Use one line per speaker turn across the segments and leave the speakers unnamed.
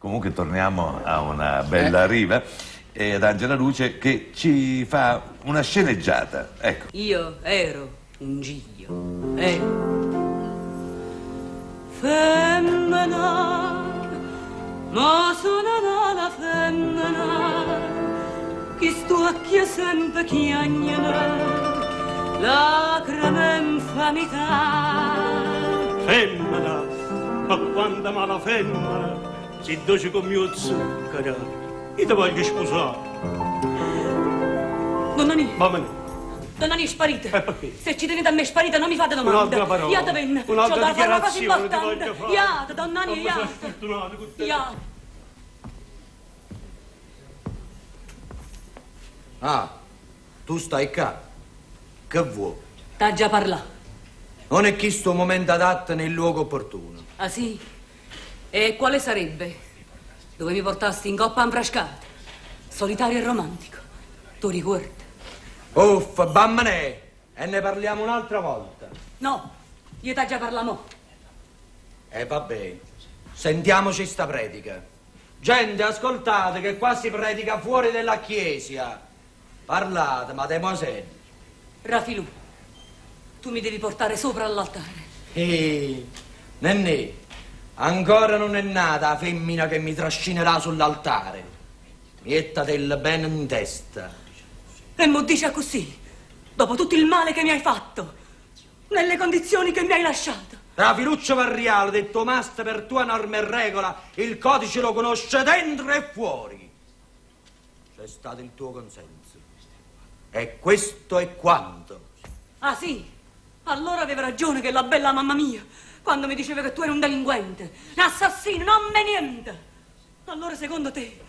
Comunque torniamo a una bella riva ed Angela Luce che ci fa una sceneggiata. Ecco.
Io ero un giglio, femmina, ma sono la femmina, che sto a chi sempre chiagnano, lacrime infamità.
Femmina, ma quanta mala femmina, si dolce con mio zucchero. Io ti voglio sposare.
Donna Nì.
Mamma mia.
Donna Nì, sparite.
Perché?
Se ci tenete a me sparite, non mi fate domande.
Un'altra parola.
Iate venne.
Un'altra
C'ho da fare una cosa
dichiarazione ti
importante.
voglio fare.
Iate, donna Nì,
Come sei
iate.
sfortunato con te.
Iate.
Ah, tu stai qua. Che vuoi?
T'ha già parlato.
Non è questo il momento adatto nel luogo opportuno.
Ah sì? E quale sarebbe? Dove mi portasti in coppa ambrascata, solitario e romantico. Tu ricordi?
Uff, bammanè, e ne parliamo un'altra volta.
No, io t'ha già parlato.
Va bene, sentiamoci sta predica. Gente, ascoltate che qua si predica fuori dalla chiesa. Parlate, mademoiselle.
Rafilù, tu mi devi portare sopra all'altare.
Nennè, ancora non è nata la femmina che mi trascinerà sull'altare. Mettatela bene in testa.
E mo dice così, dopo tutto il male che mi hai fatto, nelle condizioni che mi hai lasciato.
Rafiluccio Varriale, detto master per tua norma e regola, il codice lo conosce dentro e fuori. C'è stato il tuo consenso. E questo è quanto.
Ah sì? Allora aveva ragione che la bella mamma mia, quando mi diceva che tu eri un delinquente, un assassino, non me niente. Allora secondo te,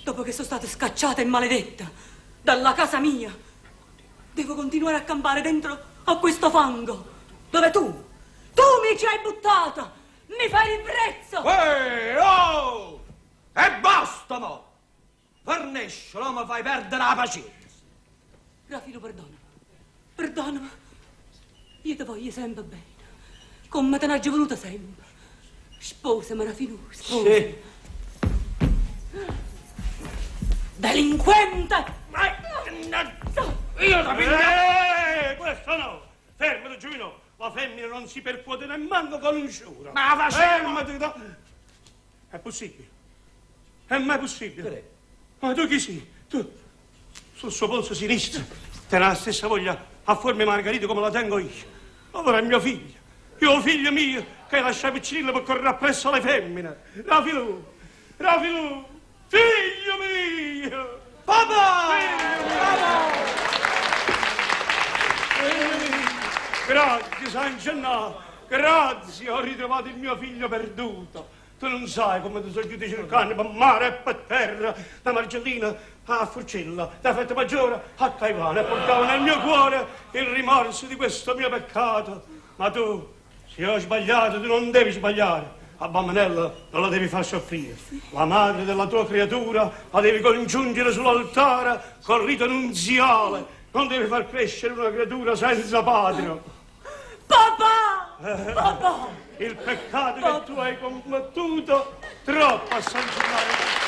dopo che sono stata scacciata e maledetta dalla casa mia, devo continuare a campare dentro a questo fango, dove tu mi ci hai buttata, mi fai ribrezzo.
Oh! E basta, mo! Farnescio, no mi fai perdere la pazienza.
Rafilo, perdonami. Io ti voglio sempre bene, come te ne ho voluta sempre. Sposami, Rafilo, sposami.
Sì.
Delinquente!
Io ti piglio! Questo no! Fermati, Giovino! La femmina non si percuote nemmeno con un sciuro!
Ma va
fermati! È possibile? È mai possibile? Ma tu chi sei? Tu, sul suo polso sinistro, te la stessa voglia a forme margarita come la tengo io. Allora è mio figlio mio, che lascia piccinillo per correre appresso alle femmine. Rafilù, figlio mio!
Papà!
Grazie, San Gennaro, grazie, ho ritrovato il mio figlio perduto. Tu non sai come ti sono giudice cercando per mare e per terra, da Margellina a Furcella, da Fetta Maggiore a Caivano, e portavo nel mio cuore il rimorso di questo mio peccato. Ma tu, se ho sbagliato, tu non devi sbagliare. A Bammanella non la devi far soffrire. La madre della tua creatura la devi congiungere sull'altare col rito nunziale. Non devi far crescere una creatura senza padre.
Papà!
Il peccato che tu hai combattuto troppo a sanzionare.